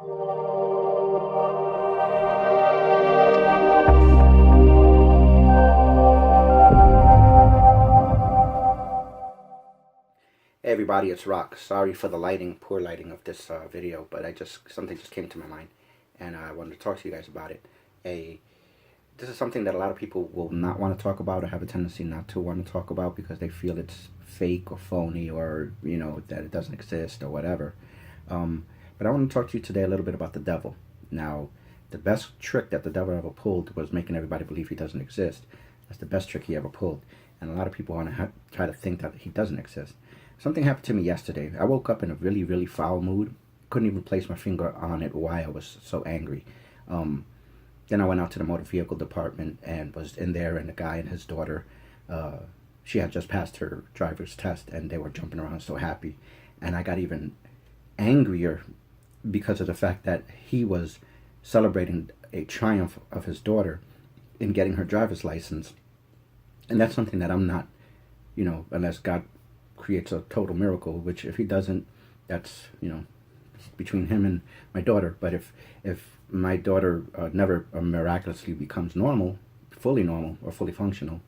Hey everybody, it's Rock. Sorry for the lighting, poor lighting of this video, but something just came to my mind, and I wanted to talk to you guys about it. This is something that a lot of people will not want to talk about, or have a tendency not to want to talk about, because they feel it's fake or phony, or that it doesn't exist or whatever. But I want to talk to you today a little bit about the devil. Now, the best trick that the devil ever pulled was making everybody believe he doesn't exist. That's the best trick he ever pulled, and a lot of people want to try to think that he doesn't exist. Something happened to me yesterday. I woke up in a really, really foul mood. Couldn't even place my finger on it why I was so angry. Then I went out to the motor vehicle department and was in there, and the guy and his daughter, she had just passed her driver's test, and they were jumping around so happy. And I got even angrier because of the fact that he was celebrating a triumph of his daughter in getting her driver's license. And that's something that I'm not, unless God creates a total miracle, which if he doesn't, that's between him and my daughter. But if my daughter never miraculously becomes fully normal or fully functional,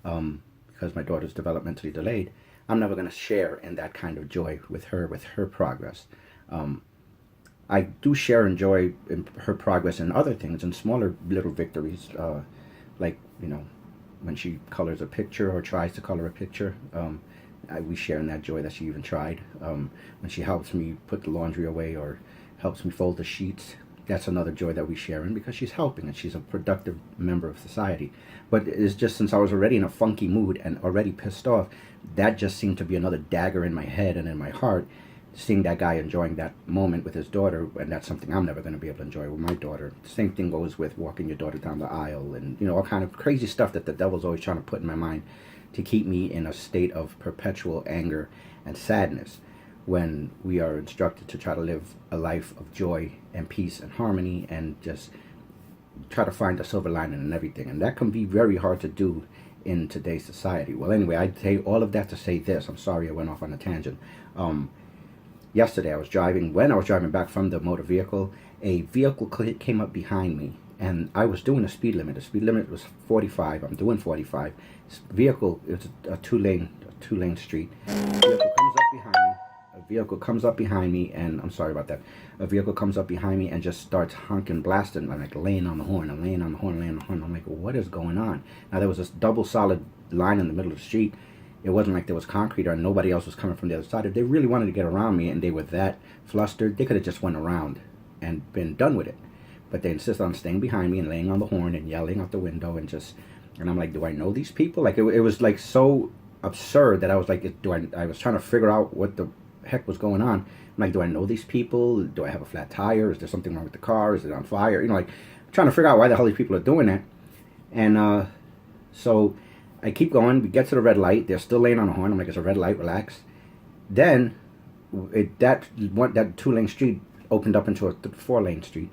because my daughter's developmentally delayed, I'm never going to share in that kind of joy with her progress. I do share and joy in her progress in other things, in smaller little victories, like when she colors a picture or tries to color a picture. We share in that joy that she even tried. When she helps me put the laundry away or helps me fold the sheets, that's another joy that we share in, because she's helping and she's a productive member of society. But it's just, since I was already in a funky mood and already pissed off, that just seemed to be another dagger in my head and in my heart, seeing that guy enjoying that moment with his daughter, and that's something I'm never going to be able to enjoy with my daughter. The same thing goes with walking your daughter down the aisle, and all kind of crazy stuff that the devil's always trying to put in my mind to keep me in a state of perpetual anger and sadness, when we are instructed to try to live a life of joy and peace and harmony, and just try to find a silver lining in everything. And that can be very hard to do in today's society. Well, anyway, I say all of that to say this. I'm sorry I went off on a tangent. Yesterday when I was driving back from the motor vehicle, a vehicle came up behind me, and I was doing a speed limit. The speed limit was 45. I'm doing 45. It's a two-lane street. A vehicle comes up behind me, and I'm sorry about that. A vehicle comes up behind me and just starts honking, blasting, like laying on the horn. I'm laying on the horn. I'm like, what is going on? Now, there was this double solid line in the middle of the street. It wasn't like there was concrete or nobody else was coming from the other side. If they really wanted to get around me and they were that flustered, they could have just went around and been done with it. But they insisted on staying behind me and laying on the horn and yelling out the window, and I'm like, do I know these people? Like, it was like so absurd that I was like, I was trying to figure out what the heck was going on. I'm like, do I know these people? Do I have a flat tire? Is there something wrong with the car? Is it on fire? Like, trying to figure out why the hell these people are doing that. And so I keep going. We get to the red light. They're still laying on the horn. I'm like, it's a red light, relax. Then that two-lane street opened up into a four-lane street.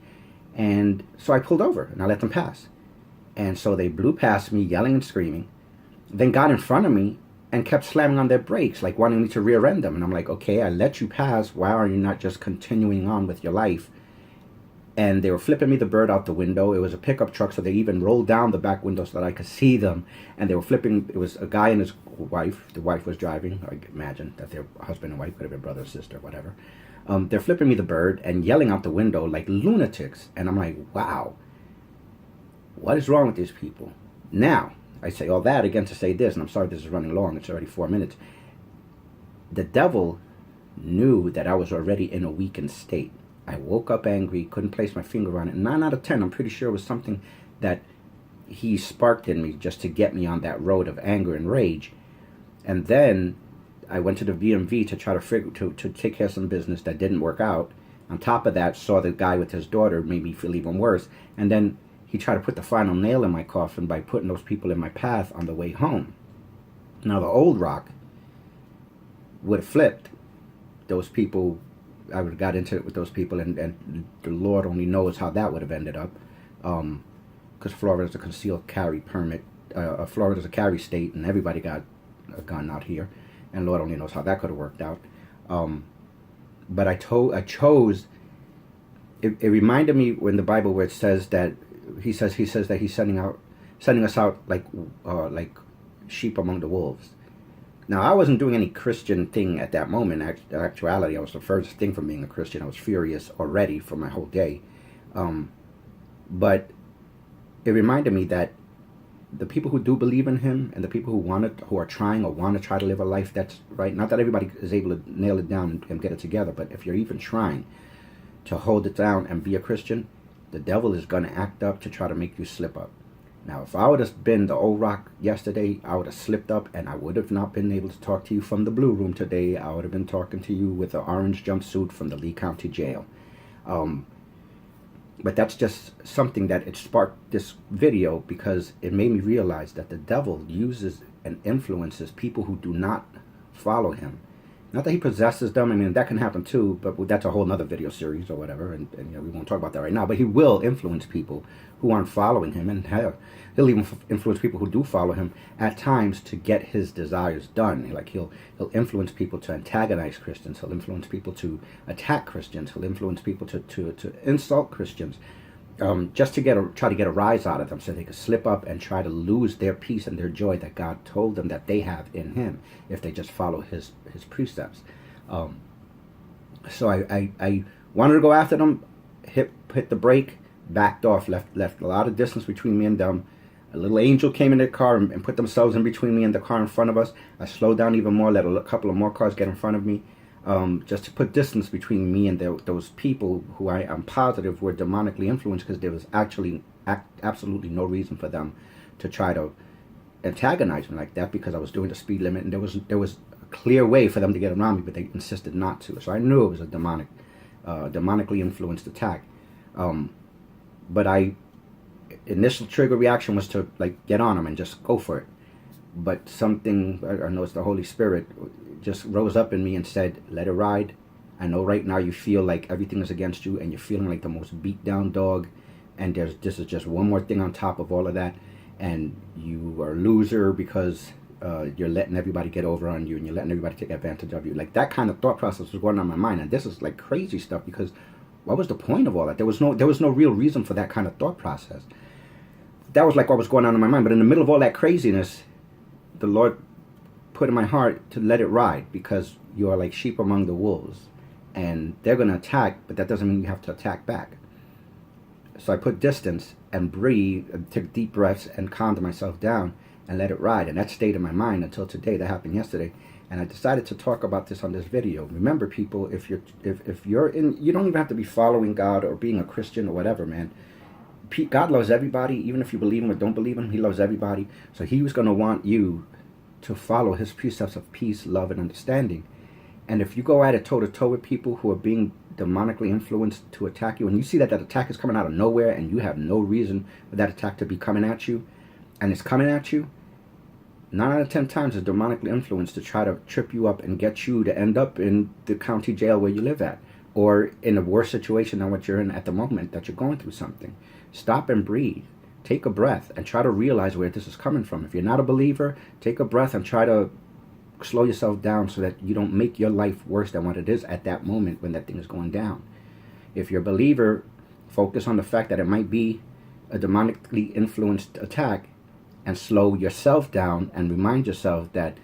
And so I pulled over and I let them pass. And so they blew past me, yelling and screaming, then got in front of me and kept slamming on their brakes, like wanting me to rear end them. And I'm like, okay, I let you pass. Why are you not just continuing on with your life? And they were flipping me the bird out the window. It was a pickup truck, so they even rolled down the back window so that I could see them. And they were flipping. It was a guy and his wife. The wife was driving. I imagine that their husband and wife could have been brother or sister, whatever. They're flipping me the bird and yelling out the window like lunatics. And I'm like, wow, what is wrong with these people? Now, I say all that again to say this, and I'm sorry this is running long. It's already 4 minutes. The devil knew that I was already in a weakened state. I woke up angry, couldn't place my finger on it. 9 out of 10, I'm pretty sure it was something that he sparked in me just to get me on that road of anger and rage. And then I went to the VMV to try to take care of some business that didn't work out. On top of that, saw the guy with his daughter, made me feel even worse. And then he tried to put the final nail in my coffin by putting those people in my path on the way home. Now, the old Rock would have flipped. Those people, I would have got into it with those people, and the Lord only knows how that would have ended up. Because Florida's a concealed carry permit. Florida's a carry state, and everybody got a gun out here. And Lord only knows how that could have worked out. But I chose it reminded me when the Bible where it says that he says that he's sending us out like sheep among the wolves. Now, I wasn't doing any Christian thing at that moment. In actuality, I was the first thing from being a Christian. I was furious already for my whole day. But it reminded me that the people who do believe in him and the people who are trying or want to try to live a life that's right, not that everybody is able to nail it down and get it together, but if you're even trying to hold it down and be a Christian, the devil is going to act up to try to make you slip up. Now, if I would have been the old Rock yesterday, I would have slipped up and I would have not been able to talk to you from the Blue Room today. I would have been talking to you with an orange jumpsuit from the Lee County Jail. But that's just something that it sparked this video because it made me realize that the devil uses and influences people who do not follow him. Not that he possesses them. I mean, that can happen too, but that's a whole nother video series or whatever, and we won't talk about that right now. But he will influence people who aren't following him, and he'll even influence people who do follow him at times to get his desires done. Like he'll influence people to antagonize Christians. He'll influence people to attack Christians. He'll influence people to insult Christians, just to try to get a rise out of them, so they could slip up and try to lose their peace and their joy that God told them that they have in him if they just follow his precepts. So I wanted to go after them, hit the brake, backed off, left a lot of distance between me and them. A little angel came in their car and put themselves in between me and the car in front of us. I slowed down even more, let a couple of more cars get in front of me, just to put distance between me and those people who I'm positive were demonically influenced, because there was actually absolutely no reason for them to try to antagonize me like that, because I was doing the speed limit and there was a clear way for them to get around me, but they insisted not to. So I knew it was a demonically influenced attack. But initial trigger reaction was to get on them and just go for it. But something, I know it's the Holy Spirit, just rose up in me and said, let it ride. I know right now you feel like everything is against you and you're feeling like the most beat down dog, and this is just one more thing on top of all of that, and you are a loser because you're letting everybody get over on you and you're letting everybody take advantage of you. Like that kind of thought process was going on in my mind, and this is like crazy stuff, because what was the point of all that? There was no real reason for that kind of thought process. That was like what was going on in my mind. But in the middle of all that craziness, the Lord put in my heart to let it ride, because you are like sheep among the wolves, and they're going to attack, but that doesn't mean you have to attack back. So I put distance and breathed and took deep breaths and calmed myself down and let it ride, and that stayed in my mind until today. That happened yesterday, and I decided to talk about this on this video. Remember, people, if you're in, you don't even have to be following God or being a Christian or whatever, man. God loves everybody, even if you believe him or don't believe him. He loves everybody. So he was going to want you to follow his precepts of peace, love, and understanding. And if you go at it toe-to-toe with people who are being demonically influenced to attack you, and you see that attack is coming out of nowhere and you have no reason for that attack to be coming at you, and it's coming at you, 9 out of 10 times is demonically influenced to try to trip you up and get you to end up in the county jail where you live at, or in a worse situation than what you're in at the moment, that you're going through something. Stop and breathe. Take a breath and try to realize where this is coming from. If you're not a believer, take a breath and try to slow yourself down so that you don't make your life worse than what it is at that moment when that thing is going down. If you're a believer, focus on the fact that it might be a demonically influenced attack, and slow yourself down and remind yourself that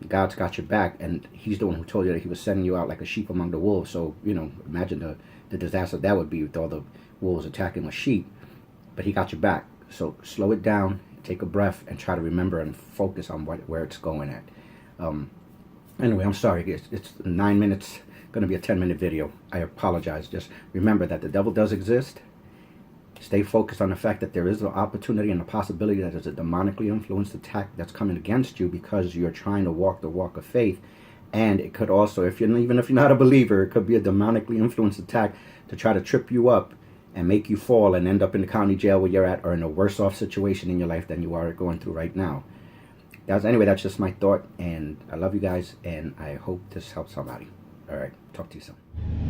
God's got your back, and he's the one who told you that he was sending you out like a sheep among the wolves. So, imagine the disaster that would be with all the wolves attacking a sheep. But he got your back. So slow it down, take a breath, and try to remember and focus on where it's going at. Anyway, I'm sorry. It's 9 minutes, going to be a 10-minute video. I apologize. Just remember that the devil does exist. Stay focused on the fact that there is an opportunity and a possibility that there's a demonically influenced attack that's coming against you because you're trying to walk the walk of faith. And it could also, even if you're not a believer, it could be a demonically influenced attack to try to trip you up and make you fall and end up in the county jail where you're at, or in a worse off situation in your life than you are going through right now. Anyway, that's just my thought, and I love you guys, and I hope this helps somebody. All right, talk to you soon.